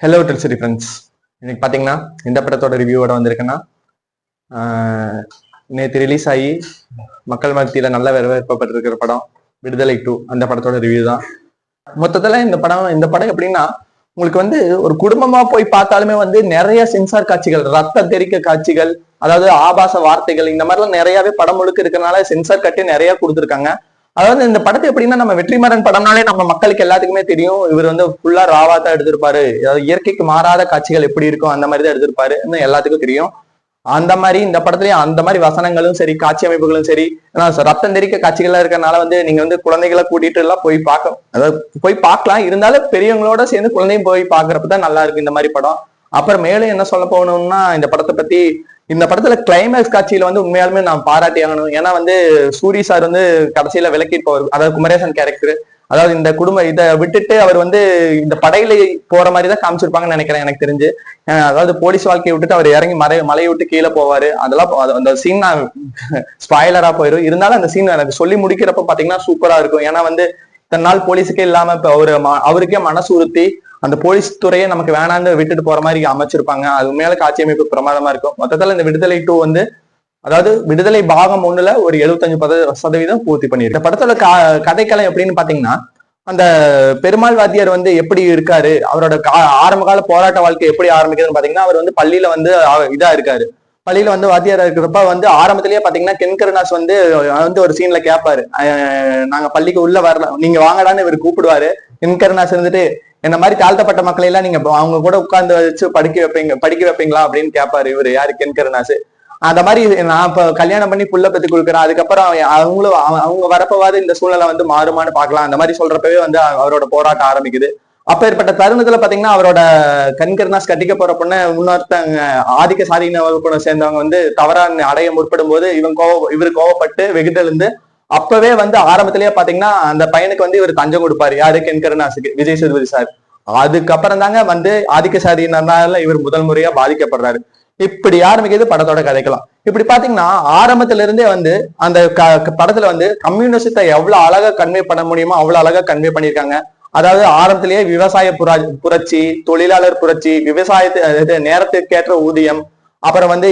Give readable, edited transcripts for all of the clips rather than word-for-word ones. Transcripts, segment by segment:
Hello ட்ரில்சரி friends. இன்னைக்கு பார்த்தீங்கன்னா இந்த படத்தோட ரிவ்யூவோட வந்திருக்குன்னா நேற்று ரிலீஸ் ஆகி மக்கள் மத்தியில் நல்ல வரவேற்பப்பட்டிருக்கிற படம் விடுதலை 2. அந்த படத்தோட ரிவ்யூ தான். மொத்தத்தில் இந்த படம் எப்படின்னா, உங்களுக்கு வந்து ஒரு குடும்பமா போய் பார்த்தாலுமே வந்து நிறைய சென்சார் காட்சிகள், ரத்த தெரிக்க காட்சிகள், அதாவது ஆபாச வார்த்தைகள், இந்த மாதிரிலாம் நிறையவே படம் முழுக்க இருக்கிறனால சென்சார் கட்டி நிறைய கொடுத்துருக்காங்க. அதாவது இந்த படத்தை எப்படின்னா, நம்ம வெற்றிமாறன் படம்னாலே நம்ம மக்களுக்கு எல்லாத்துக்குமே தெரியும், இவர் வந்து ஃபுல்லா ராவா தான் எடுத்திருப்பாரு. அதாவது இயற்கைக்கு மாறாத காட்சிகள் எப்படி இருக்கும் அந்த மாதிரி தான் எடுத்திருப்பாரு எல்லாத்துக்கும் தெரியும். அந்த மாதிரி இந்த படத்துலயும் அந்த மாதிரி வசனங்களும் சரி, காட்சி அமைப்புகளும் சரி, ரத்தம் தெரிக்க காட்சிகள்லாம் இருக்கறனால வந்து நீங்க வந்து குழந்தைகளை கூட்டிட்டு எல்லாம் போய் பார்க்க, அதாவது போய் பார்க்கலாம். இருந்தாலும் பெரியவங்களோட சேர்ந்து குழந்தையும் போய் பாக்குறப்பதான் நல்லா இருக்கு இந்த மாதிரி படம். அப்புறம் மேலும் என்ன சொல்ல போகணும்னா, இந்த படத்தை பத்தி, இந்த படத்துல கிளைமேக்ஸ் காட்சியில வந்து உண்மையாலுமே நான் பாராட்டி ஆகணும். ஏன்னா வந்து சூரி சார் வந்து கடைசியில விளக்கிட்டு போவார், அதாவது குமரேசன் கேரக்டர். அதாவது இந்த குடும்ப இதை விட்டுட்டு அவர் வந்து இந்த படையில போற மாதிரி தான் காமிச்சிருப்பாங்கன்னு நினைக்கிறேன் எனக்கு தெரிஞ்சு. அதாவது போலீஸ் வாழ்க்கையை விட்டுட்டு அவர் இறங்கி மலையை விட்டு கீழே போவாரு. அதெல்லாம் அந்த சீன் நான் ஸ்பாய்லரா போயிடும். இருந்தாலும் அந்த சீன் எனக்கு சொல்லி முடிக்கிறப்ப பாத்தீங்கன்னா சூப்பரா இருக்கும். ஏன்னா வந்து இத்தனை நாள் போலீஸுக்கே இல்லாம இப்ப அவருக்கே மனசு உறுத்தி அந்த போலீஸ் துறையை நமக்கு வேணான்னு விட்டுட்டு போற மாதிரி அமைச்சிருப்பாங்க. அது உண்மையால காட்சி அமைப்பு பிரமாதமா இருக்கும். மொத்தத்துல இந்த விடுதலை 2 வந்து, அதாவது விடுதலை பாகம் 1ல ஒரு 75% பூர்த்தி பண்ணிருக்கு. இந்த படத்தோட கதைக்களம் எப்படின்னு பாத்தீங்கன்னா, அந்த பெருமாள் வாத்தியார் வந்து எப்படி இருக்காரு, அவரோட ஆரம்ப கால போராட்ட வாழ்க்கை எப்படி ஆரம்பிக்குதுன்னு பாத்தீங்கன்னா, அவர் வந்து பள்ளியில வந்து இதா இருக்காரு. பள்ளியில வந்து வாத்தியாரா இருக்கிறப்ப வந்து ஆரம்பத்திலேயே பாத்தீங்கன்னா கென்கருணாஸ் வந்து ஒரு சீன்ல கேட்பாரு, நாங்க பள்ளிக்கு உள்ள வரல, நீங்க வாங்கடான்னு இவர் கூப்பிடுவாரு. கென்கருணாஸ் இருந்துட்டு, இந்த மாதிரி தாழ்த்தப்பட்ட மக்களை எல்லாம் நீங்க அவங்க கூட உட்கார்ந்து வச்சு படிக்க வைப்பீங்களா அப்படின்னு கேட்பாரு. இவரு யாரு, கென்கருணாஸ். அந்த மாதிரி நான் இப்ப கல்யாணம் பண்ணி புள்ள பெற்று கொடுக்குறேன், அதுக்கப்புறம் அவங்க வரப்பவாது இந்த சூழ்நிலை வந்து மாறுமான்னு பாக்கலாம், அந்த மாதிரி சொல்றப்பவே வந்து அவரோட போராட்டம் ஆரம்பிக்குது. அப்ப ஏற்பட்ட தருணத்துல பாத்தீங்கன்னா, அவரோட கண்கர்ணாஸ் கட்டிக்க போற பொண்ணை இன்னொருத்தங்க ஆதிக்க சாதியின வகுப்புனை சேர்ந்தவங்க வந்து தவறா அடைய முற்படும் போது இவரு கோவப்பட்டு வெகுதெழுந்து அப்பவே வந்து ஆரம்பத்திலேயே பாத்தீங்கன்னா அந்த பையனுக்கு வந்து இவர் தஞ்சம் கொடுப்பாரு. யாரு, கென்கருணாஸுக்கு விஜய் சேதுபதி சார். அதுக்கப்புறம் தாங்க வந்து ஆதிக்க சாதியினரால இவர் முதல் முறையா பாதிக்கப்படுறாரு. இப்படி ஆரம்பிக்கிறது படத்தோட கதைக்கலாம். இப்படி பாத்தீங்கன்னா ஆரம்பத்துல இருந்தே வந்து அந்த படத்துல வந்து கம்யூனிசத்தை எவ்வளவு அழகா கன்வே பண்ண முடியுமோ அவ்வளவு அழகா கன்வே பண்ணிருக்காங்க. அதாவது ஆரம்பத்திலேயே விவசாய புரட்சி, தொழிலாளர் புரட்சி, விவசாயத்து நேரத்துக்கேற்ற ஊதியம், அப்புறம் வந்து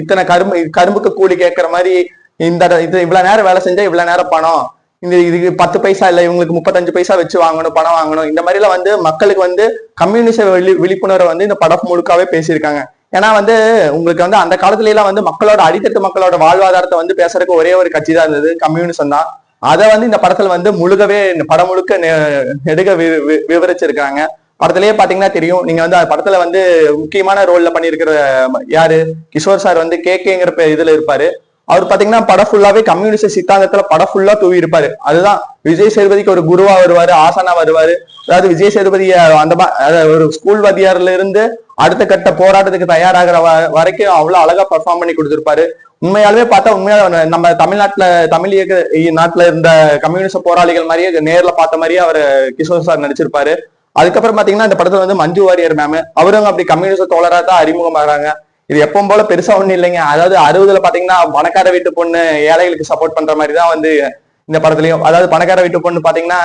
இத்தனை கரும்புக்கு கூலி கேட்கிற மாதிரி, இவ்வளவு நேரம் வேலை செஞ்சா இவ்வளவு நேரம் பணம், இதுக்கு 10 பைசா இல்ல இவங்களுக்கு 35 பைசா வச்சு வாங்கணும், பணம் வாங்கணும். இந்த மாதிரி எல்லாம் வந்து மக்களுக்கு வந்து கம்யூனிச விழிப்புணர்வை வந்து இந்த படம் முழுக்காவே பேசியிருக்காங்க. ஏன்னா வந்து உங்களுக்கு வந்து அந்த காலத்துல எல்லாம் வந்து மக்களோட அடித்தட்டு மக்களோட வாழ்வாதாரத்தை வந்து பேசுறதுக்கு ஒரே ஒரு கட்சி தான் இருந்தது, கம்யூனிசம் தான். அதை வந்து இந்த படத்துல வந்து முழுகவே படம் முழுக்க நெடுக விவரிச்சிருக்காங்க. படத்திலேயே பாத்தீங்கன்னா தெரியும், நீங்க வந்து படத்துல வந்து முக்கியமான ரோல்ல பண்ணிருக்கிற யாரு, கிஷோர் சார் வந்து கேங்கிற இதுல இருப்பாரு. அவர் பாத்தீங்கன்னா படம் ஃபுல்லாவே கம்யூனிஸ்ட் சித்தாந்தத்துல படம் ஃபுல்லா தூவி இருப்பாரு. அதுதான் விஜய் சேதுபதிக்கு ஒரு குருவா வருவாரு, ஆசானா வருவாரு. அதாவது விஜய் சேதுபதிய அந்த ஒரு ஸ்கூல் வாத்தியார்ல இருந்து அடுத்த கட்ட போராட்டத்துக்கு தயாராகிற வரைக்கும் அவ்வளவு அழகா பெர்ஃபார்ம் பண்ணி கொடுத்திருப்பாரு. உண்மையாலுமே பார்த்தா உண்மையா நம்ம தமிழ் நாட்டுல இருந்த கம்யூனிஸ்ட் போராளிகள் மாதிரியே நேர்ல பார்த்த மாதிரியே அவர் கிஷோர் சார் நடிச்சிருப்பாரு. அதுக்கப்புறம் பாத்தீங்கன்னா இந்த படத்துல வந்து மஞ்சு வாரியர் மேம், அவரும் அப்படி கம்யூனிஸ்ட் தோழரா தான் அறிமுகமாகறாங்க. இது எப்பவும் போல பெருசா ஒண்ணும் இல்லைங்க. அதாவது 60ல பாத்தீங்கன்னா பணக்கார வீட்டு பொண்ணு ஏழைகளுக்கு சப்போர்ட் பண்ற மாதிரி தான் வந்து இந்த படத்துலயும், அதாவது பணக்கார வீட்டு பொண்ணு பாத்தீங்கன்னா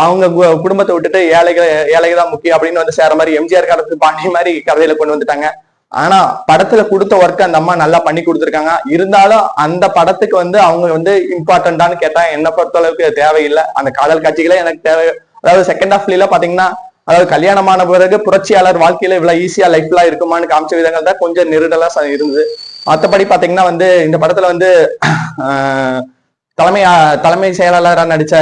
அவங்க குடும்பத்தை விட்டுட்டு ஏழைகள் தான் முக்கியம் அப்படின்னு வந்து சேர மாதிரி எம்ஜிஆர் காலத்து பாண்டி மாதிரி கதையில கொண்டு வந்துட்டாங்க. ஆனா படத்துல கொடுத்த ஒர்க் அந்த அம்மா நல்லா பண்ணி கொடுத்துருக்காங்க. இருந்தாலும் அந்த படத்துக்கு வந்து அவங்க வந்து இம்பார்ட்டன்டான்னு கேட்டா என்ன பொறுத்த அளவுக்கு தேவையில்லை. அந்த காதல் காட்சிகளே எனக்கு தேவை. அதாவது செகண்ட் ஹாஃப்ல பாத்தீங்கன்னா, அதாவது கல்யாணமான பிறகு புரட்சியாளர் வாழ்க்கையில இவ்வளவு ஈஸியா லைஃப்லாம் இருக்குமான்னு காமிச்ச விதங்கள் தான் கொஞ்சம் நெருடலா இருந்தது. மற்றபடி பாத்தீங்கன்னா வந்து இந்த படத்துல வந்து தலைமை செயலாளரா நடிச்ச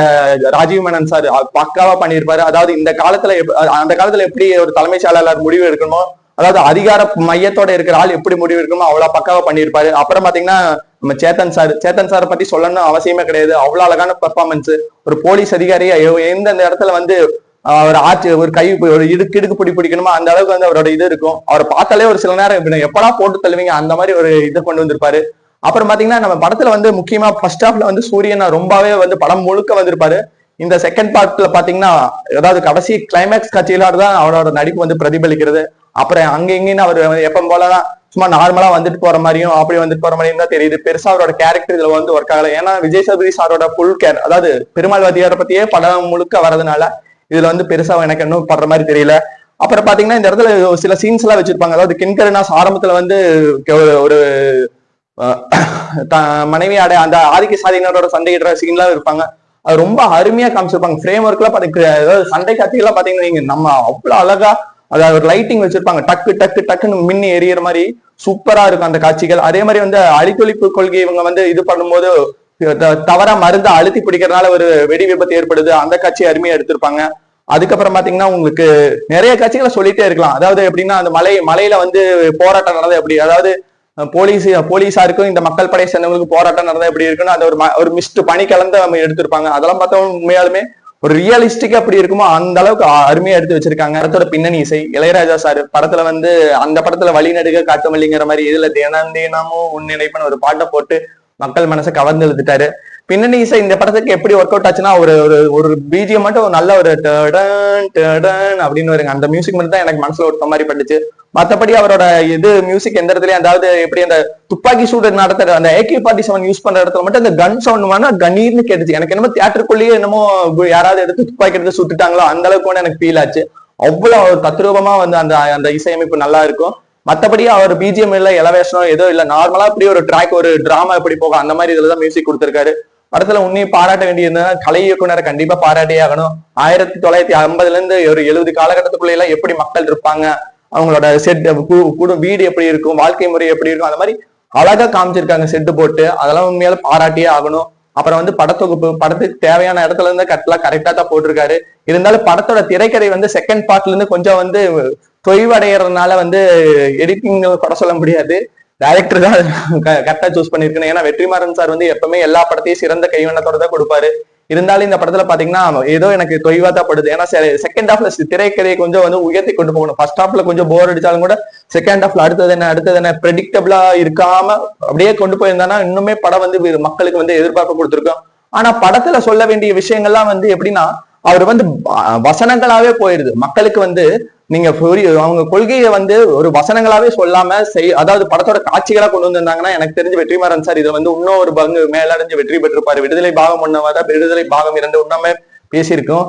ராஜீவ் மேனன் சார் பக்காவா பண்ணியிருப்பாரு. அதாவது அந்த காலத்துல எப்படி ஒரு தலைமை செயலாளர் முடிவு எடுக்கணுமோ, அதாவது அதிகார மையத்தோட இருக்கிற ஆள் எப்படி முடிவு எடுக்கணுமோ அவ்வளவு பக்காவா பண்ணியிருப்பாரு. அப்புறம் பாத்தீங்கன்னா நம்ம சேத்தன் சார் பத்தி சொல்லணும்னு அவசியமே கிடையாது. அவ்வளவு அழகான பெர்ஃபார்மன்ஸ். ஒரு போலீஸ் அதிகாரியா எந்தெந்த இடத்துல வந்து ஒரு கை ஒரு இடுக்கு பிடிக்கணுமோ அந்த அளவுக்கு வந்து அவரோட இது இருக்கும். அவரை பார்த்தாலே ஒரு சில நேரம் எப்படா போட்டு தள்ளுவீங்க அந்த மாதிரி ஒரு இதை கொண்டு வந்திருப்பாரு. அப்புறம் பாத்தீங்கன்னா நம்ம படத்துல வந்து முக்கியமா ஃபர்ஸ்ட் ஹாஃப்ல வந்து சூரியன் ரொம்பவே வந்து படம் முழுக்க வந்திருப்பாரு. இந்த செகண்ட் பார்ட்ல பாத்தீங்கன்னா, அதாவது கடைசி கிளைமேக்ஸ் காட்சியிலாட தான் அவரோட நடிப்பு வந்து பிரதிபலிக்கிறது. அப்புறம் அங்க இங்கன்னு அவர் எப்ப போலதான் சும்மா நார்மலா வந்துட்டு போற மாதிரியும் அப்படி வந்துட்டு போற மாதிரியும் தான் தெரியுது. பெருசா அவரோட கேரக்டர் இதுல வந்து ஒர்க் ஆகல. ஏன்னா விஜய் சேதுபதி சாரோட ஃபுல் கேர், அதாவது பெருமாள் வாத்தியாரை பத்தியே படம் முழுக்க வரதுனால இதுல வந்து பெருசா எனக்கு இன்னும் படுற மாதிரி தெரியல. அப்புறம் பாத்தீங்கன்னா இந்த இடத்துல சில சீன்ஸ் எல்லாம் வச்சிருப்பாங்க. அதாவது கின்கரனாஸ் ஆரம்பத்துல வந்து ஒரு மனைவியாட அந்த ஆதிக்க சாதியினரோட சண்டையிடுற சீன்லாம் இருப்பாங்க. அது ரொம்ப அருமையா காமிச்சிருப்பாங்க. ஃப்ரேம் ஒர்க் எல்லாம் அதாவது சண்டை காட்சிகள்லாம் பாத்தீங்கன்னா நம்ம அவ்வளவு அழகா அதாவது ஒரு லைட்டிங் வச்சிருப்பாங்க. டக்கு டக்கு டக்குன்னு மின்னி எரியற மாதிரி சூப்பரா இருக்கும் அந்த காட்சிகள். அதே மாதிரி வந்து அழித்தொழிப்பு கொள்கை இவங்க வந்து இது பண்ணும்போது தவறா மருந்து அழுத்தி பிடிக்கிறதுனால ஒரு வெடி விபத்து ஏற்படுது. அந்த காட்சி அருமையா எடுத்திருப்பாங்க. அதுக்கப்புறம் பாத்தீங்கன்னா உங்களுக்கு நிறைய காட்சிகளை சொல்லிட்டே இருக்கலாம். அதாவது எப்படின்னா அந்த மலையில வந்து போராட்டம் நடந்தது எப்படி, அதாவது போலீஸாருக்கும் இந்த மக்கள் படை சேர்ந்தவங்களுக்கு போராட்டம் நடந்தா எப்படி இருக்குன்னு அந்த ஒரு மிஸ்ட் பனி கலந்து நம்ம எடுத்திருப்பாங்க. அதெல்லாம் பார்த்தா உண்மையாலுமே ஒரு ரியலிஸ்டிக்கா அப்படி இருக்குமோ அந்த அளவுக்கு அருமையா எடுத்து வச்சிருக்காங்க. படத்தோட பின்னணி இசை இளையராஜா சார் படத்துல வந்து அந்த படத்துல வழிநடுக காட்டுமல்லிங்கிற மாதிரி இதுல தினம் தினமும் உன்னிணைப்புன்னு ஒரு பாட்டை போட்டு மக்கள் மனசை கவர்ந்து எழுதிட்டாரு. பின்னணி இசை இந்த படத்துக்கு எப்படி ஒர்க் அவுட் ஆச்சுன்னா ஒரு ஒரு பிஜிஎம் மட்டும் நல்ல ஒரு அப்படின்னு வருங்க. அந்த மியூசிக் மட்டும் தான் எனக்கு மனசுல ஒருத்த மாதிரி பட்டுச்சு. மற்றபடி அவரோட இது மியூசிக் எந்த இடத்துலயும் அதாவது எப்படி அந்த துப்பாக்கி சூடு நடத்துற அந்த AK-47 யூஸ் பண்ற இடத்துல மட்டும் அந்த கன் சவுண்ட் கணீர்னு கேட்டுச்சு. எனக்கு என்னமோ தியேட்டருக்குள்ளேயே என்னமோ யாராவது எடுத்து துப்பாக்கி எடுத்து சுட்டுட்டாங்களோ அந்த அளவுக்கு எனக்கு ஃபீல் ஆச்சு. அவ்வளவு தத்ரூபமா வந்து அந்த அந்த இசையமைப்பு நல்லா இருக்கும். மத்தபடி அவர் பிஜிஎம் இல்ல எலவேஷனோ ஏதோ இல்ல, நார்மலா இப்படி ஒரு ட்ராக் ஒரு டிராமா எப்படி போகும் அந்த மாதிரி இதுலதான் மியூசிக் கொடுத்திருக்காரு. படத்துல உன்னையும் பாராட்ட வேண்டியது கலை இயக்குனரை கண்டிப்பா பாராட்டியே ஆகணும். 1950ல இருந்து ஒரு 70 காலகட்டத்துக்குள்ள எல்லாம் எப்படி மக்கள் இருப்பாங்க, அவங்களோட செட் வீடு எப்படி இருக்கும், வாழ்க்கை முறை எப்படி இருக்கும், அந்த மாதிரி அழகா காமிச்சிருக்காங்க செட்டு போட்டு. அதெல்லாம் உண்மையால பாராட்டியே ஆகணும். அப்புறம் வந்து படத்தொகுப்பு படத்துக்கு தேவையான இடத்துல இருந்து கட்டலாம் கரெக்டா தான் போட்டிருக்காரு. இருந்தாலும் படத்தோட திரைக்கதை வந்து செகண்ட் பார்ட்ல இருந்து கொஞ்சம் வந்து தொய்வடைகிறதுனால வந்து எடிட்டிங் குறை சொல்ல முடியாது. டைரக்டர் தான் கரெக்டா சூஸ் பண்ணிருக்கணும். ஏன்னா வெற்றிமாறன் சார் வந்து எப்பவுமே எல்லா படத்தையும் சிறந்த கைவண்ணத்தோட தான் கொடுப்பாரு. இருந்தாலும் இந்த படத்துல பாத்தீங்கன்னா ஏதோ எனக்கு தொய்வா தான் படுது. ஏன்னா செகண்ட் ஹாஃப்ல திரைக்கதையை கொஞ்சம் வந்து உயர்த்தி கொண்டு போகணும். ஃபர்ஸ்ட் ஹாஃப்ல கொஞ்சம் போர் அடிச்சாலும் கூட செகண்ட் ஹாஃப்ல அடுத்தது என்ன ப்ரெடிக்டபிளா இருக்காம அப்படியே கொண்டு போயிருந்தானா இன்னுமே படம் வந்து மக்களுக்கு வந்து எதிர்பார்ப்பு கொடுத்துருக்கோம். ஆனா படத்துல சொல்ல வேண்டிய விஷயங்கள்லாம் வந்து எப்படின்னா அவர் வந்து வசனங்களாவே போயிருது. மக்களுக்கு வந்து நீங்க அவங்க கொள்கையை வந்து ஒரு வசனங்களாவே சொல்லாம அதாவது படத்தோட காட்சிகளா கொண்டு வந்திருந்தாங்கன்னா எனக்கு தெரிஞ்சு வெற்றிமாறன் சார் இதை வந்து இன்னும் ஒரு பங்கு மேலடைஞ்சு வெற்றி பெற்றிருப்பாரு. விடுதலை பாகம் 1 விடுதலை பாகம் 2 இன்னுமே பேசியிருக்கோம்.